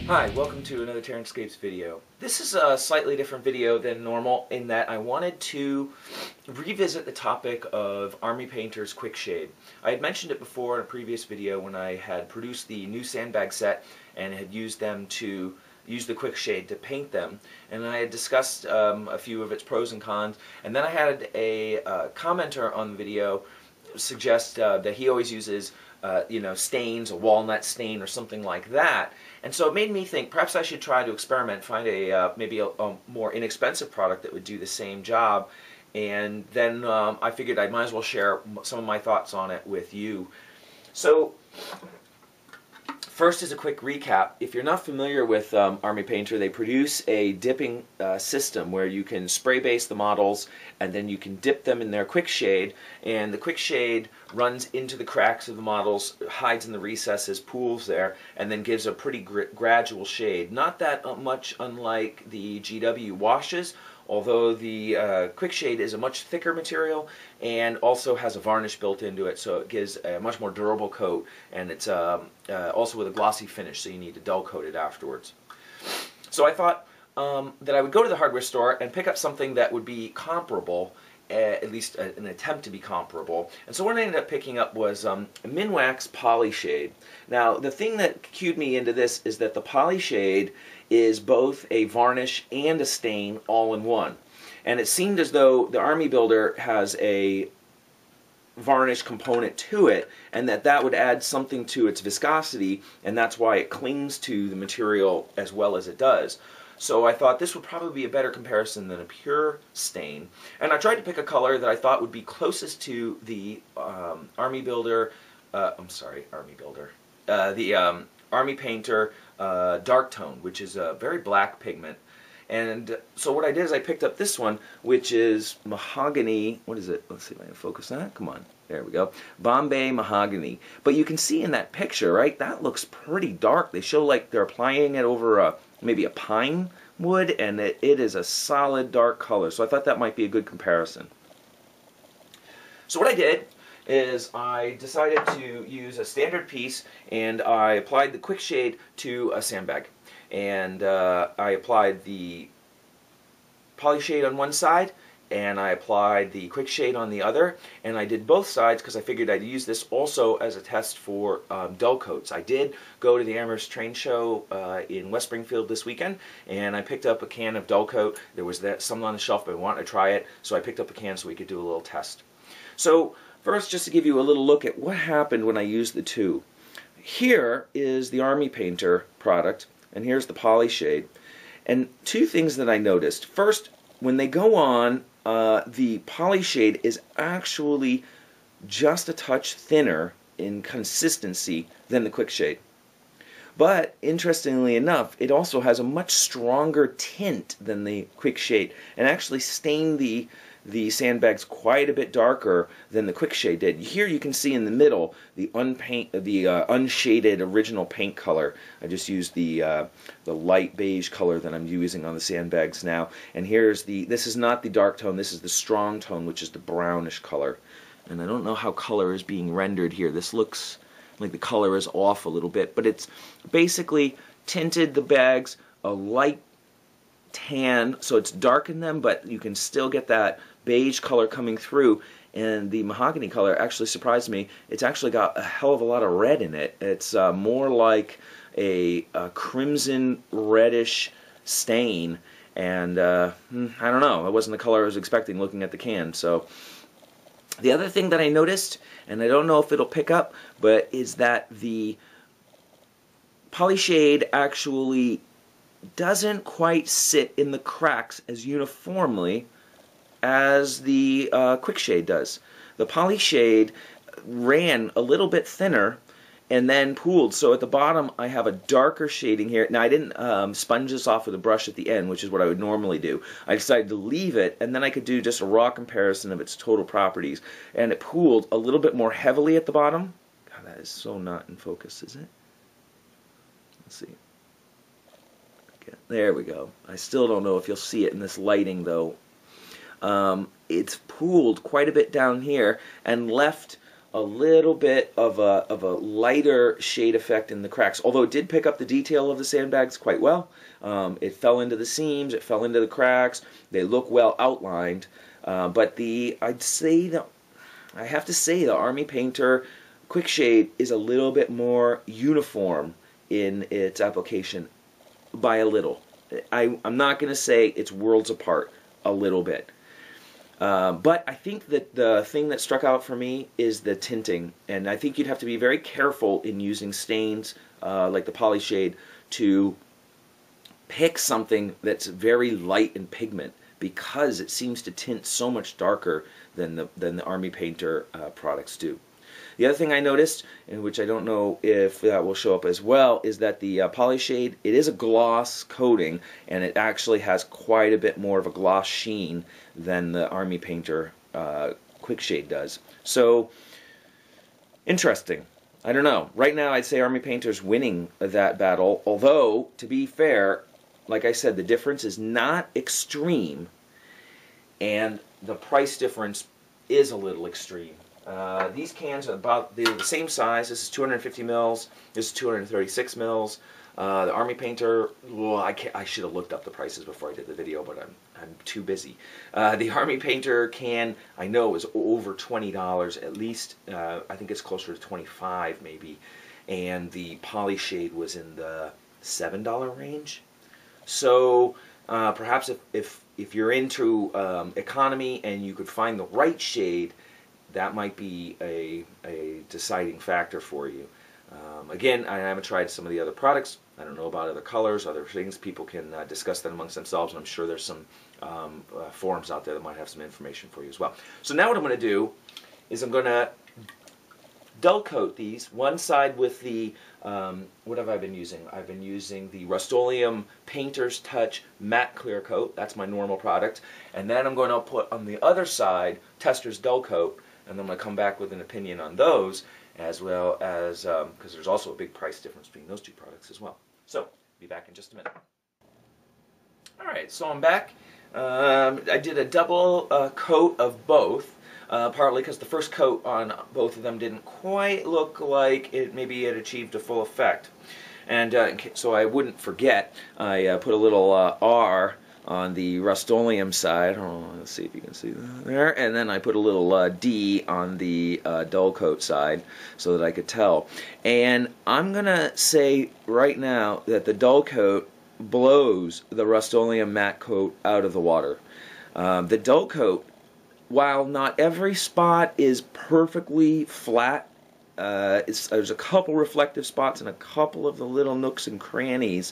Hi, welcome to another TerranScapes video. This is a slightly different video than normal in that I wanted to revisit the topic of Army Painter's Quick Shade. I had mentioned it before in a previous video when I had produced the new sandbag set and had used the Quick Shade to paint them, and I had discussed a few of its pros and cons, and then I had a commenter on the video suggest that he always uses stains, a walnut stain or something like that. And so it made me think perhaps I should try to experiment, find maybe a more inexpensive product that would do the same job. And then I figured I might as well share some of my thoughts on it with you. So first, as a quick recap, if you're not familiar with Army Painter, they produce a dipping system where you can spray base the models and then you can dip them in their Quick Shade, and the Quick Shade runs into the cracks of the models, hides in the recesses, pools there, and then gives a pretty gradual shade. Not that much unlike the GW washes, although the Quick Shade is a much thicker material and also has a varnish built into it, so it gives a much more durable coat, and it's also with a glossy finish, so you need to dull coat it afterwards. So I thought that I would go to the hardware store and pick up something that would be comparable, at least an attempt to be comparable. And so what I ended up picking up was Minwax Polyshade. Now, the thing that cued me into this is that the Polyshade is both a varnish and a stain all in one. And it seemed as though the Army Builder has a varnish component to it, and that would add something to its viscosity, and that's why it clings to the material as well as it does. So I thought this would probably be a better comparison than a pure stain. And I tried to pick a color that I thought would be closest to the Army Painter dark tone, which is a very black pigment. And so what I did is I picked up this one, which is mahogany. What is it? Let's see if I can focus that. Come on. There we go. Bombay mahogany. But you can see in that picture, right, that looks pretty dark. They show like they're applying it over maybe a pine wood, and it is a solid dark color. So I thought that might be a good comparison. So what I did is I decided to use a standard piece, and I applied the Quick Shade to a sandbag. And I applied the Polyshade on one side, and I applied the Quick Shade on the other, and I did both sides because I figured I'd use this also as a test for dull coats. I did go to the Amherst Train Show in West Springfield this weekend, and I picked up a can of dull coat. There was some on the shelf, but I wanted to try it, so I picked up a can so we could do a little test. So first, just to give you a little look at what happened when I used the two. Here is the Army Painter product, and here's the Polyshade. And two things that I noticed. First, when they go on, the Polyshade is actually just a touch thinner in consistency than the Quick Shade. But interestingly enough, it also has a much stronger tint than the Quick Shade, and actually stained the sandbags quite a bit darker than the Quick Shade did. Here you can see in the middle the unshaded original paint color. I just used the light beige color that I'm using on the sandbags now. And this is not the dark tone, this is the strong tone, which is the brownish color. And I don't know how color is being rendered here. This looks like the color is off a little bit, but it's basically tinted the bags a light tan, so it's dark in them, but you can still get that beige color coming through. And the mahogany color actually surprised me. It's actually got a hell of a lot of red in it. It's more like a crimson reddish stain, and I don't know, it wasn't the color I was expecting looking at the can. So the other thing that I noticed, and I don't know if it'll pick up, but is that the Polyshade actually doesn't quite sit in the cracks as uniformly as the Quick Shade does. The Polyshade ran a little bit thinner and then pooled, so at the bottom I have a darker shading here. Now I didn't sponge this off with a brush at the end, which is what I would normally do. I decided to leave it, and then I could do just a raw comparison of its total properties, and it pooled a little bit more heavily at the bottom. God, that is so not in focus, is it? Let's see. There we go. I still don't know if you'll see it in this lighting, though. It's pooled quite a bit down here and left a little bit of a lighter shade effect in the cracks, although it did pick up the detail of the sandbags quite well. It fell into the seams, it fell into the cracks, they look well outlined, but I'd say that I have to say the Army Painter Quick Shade is a little bit more uniform in its application by a little. I'm not going to say it's worlds apart, a little bit. But I think that the thing that struck out for me is the tinting, and I think you'd have to be very careful in using stains like the polyshade to pick something that's very light in pigment, because it seems to tint so much darker than the Army Painter products do. The other thing I noticed, and which I don't know if that will show up as well, is that the polyshade, it is a gloss coating, and it actually has quite a bit more of a gloss sheen than the Army Painter Quick Shade does. So, interesting. I don't know. Right now I'd say Army Painter's winning that battle, although, to be fair, like I said, the difference is not extreme, and the price difference is a little extreme. These cans are about the same size. This is 250 mils. This is 236 mils. The Army Painter, well, I should have looked up the prices before I did the video, but I'm too busy. The Army Painter can, I know, is over $20 at least. I think it's closer to $25 maybe. And the Polyshade was in the $7 range. So perhaps if you're into economy and you could find the right shade, that might be a deciding factor for you. Again, I haven't tried some of the other products. I don't know about other colors, other things. People can discuss that amongst themselves, and I'm sure there's some forums out there that might have some information for you as well. So now what I'm going to do is I'm going to dull coat these. One side with the, what have I been using? I've been using the Rustoleum Painter's Touch Matte Clear Coat. That's my normal product. And then I'm going to put on the other side Testors Dullcote, and then I'm going to come back with an opinion on those, as well as, because there's also a big price difference between those two products as well. So, be back in just a minute. Alright, so I'm back. I did a double coat of both, partly because the first coat on both of them didn't quite look like maybe it achieved a full effect. And so I wouldn't forget, I put a little R on the Rustoleum side. Oh, let's see if you can see that there. And then I put a little D on the Dullcote side so that I could tell. And I'm going to say right now that the Dullcote blows the Rustoleum matte coat out of the water. The Dullcote, while not every spot is perfectly flat, there's a couple reflective spots and a couple of the little nooks and crannies.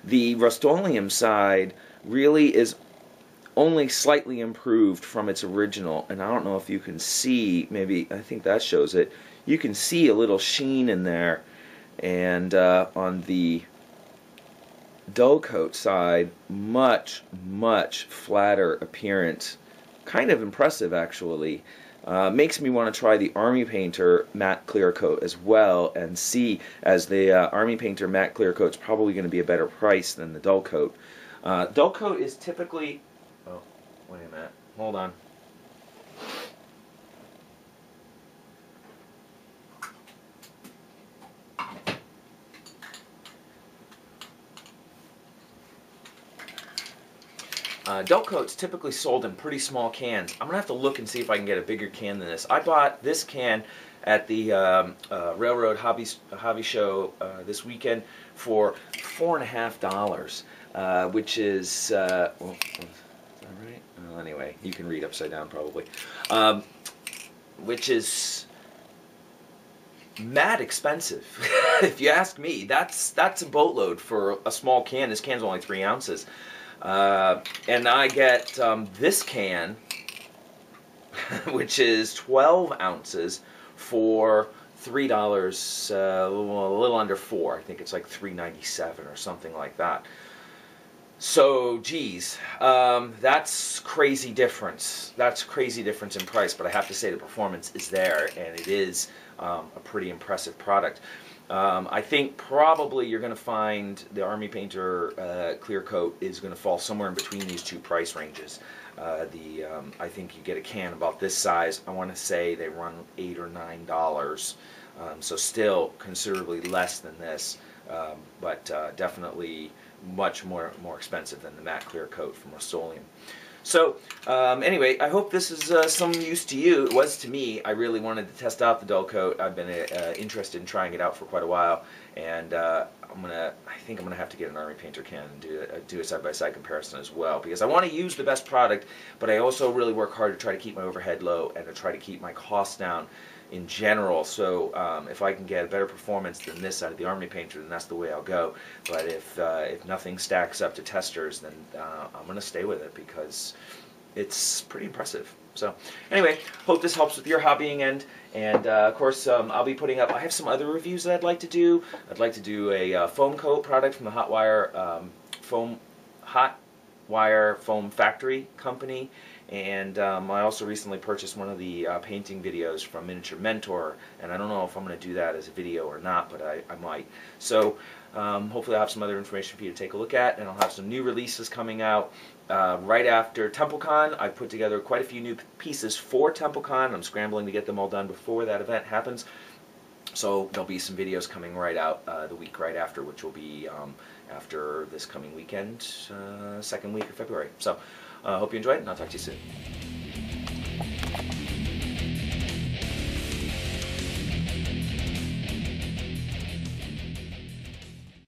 The Rustoleum side really is only slightly improved from its original, and I don't know if you can see, maybe, I think that shows it, you can see a little sheen in there, and on the Dullcote side, much flatter appearance. Kind of impressive, actually. Makes me want to try the Army Painter Matte Clear Coat as well, and see, as the Army Painter Matte Clear Coat is probably going to be a better price than the Dullcote. Dullcote is typically, oh, wait a minute, hold on. Dullcote's typically sold in pretty small cans. I'm going to have to look and see if I can get a bigger can than this. I bought this can at the Railroad Hobby Show this weekend for $4.50, which is, well, is that right? Well, anyway, you can read upside down probably. Which is mad expensive. If you ask me, that's a boatload for a small can. This can's only 3 ounces. And I get this can, which is 12 ounces, for $3, a little under $4. I think it's like $3.97 or something like that. So, geez, that's crazy difference. That's crazy difference in price, but I have to say the performance is there, and it is a pretty impressive product. I think probably you're going to find the Army Painter clear coat is going to fall somewhere in between these two price ranges. I think you get a can about this size. I want to say they run $8 or $9, so still considerably less than this, but definitely much more expensive than the matte clear coat from Rustoleum. So anyway, I hope this is some use to you. It was to me. I really wanted to test out the Dullcote. I've been interested in trying it out for quite a while, and I think I'm gonna have to get an Army Painter can and do a side-by-side comparison as well, because I want to use the best product, but I also really work hard to try to keep my overhead low and to try to keep my costs down in general. So if I can get a better performance than this out of the Army Painter, then that's the way I'll go. But if nothing stacks up to Testors, then I'm going to stay with it because it's pretty impressive. So anyway, hope this helps with your hobbying end. And of course, I'll be putting up, I have some other reviews that I'd like to do. I'd like to do a foam coat product from the Hot Wire Foam Factory company. And I also recently purchased one of the painting videos from Miniature Mentor, and I don't know if I'm going to do that as a video or not, but I might. So hopefully I'll have some other information for you to take a look at, and I'll have some new releases coming out right after TempleCon. I've put together quite a few new pieces for TempleCon. I'm scrambling to get them all done before that event happens. So there'll be some videos coming right out the week right after, which will be after this coming weekend, second week of February. So I hope you enjoyed it, and I'll talk to you soon.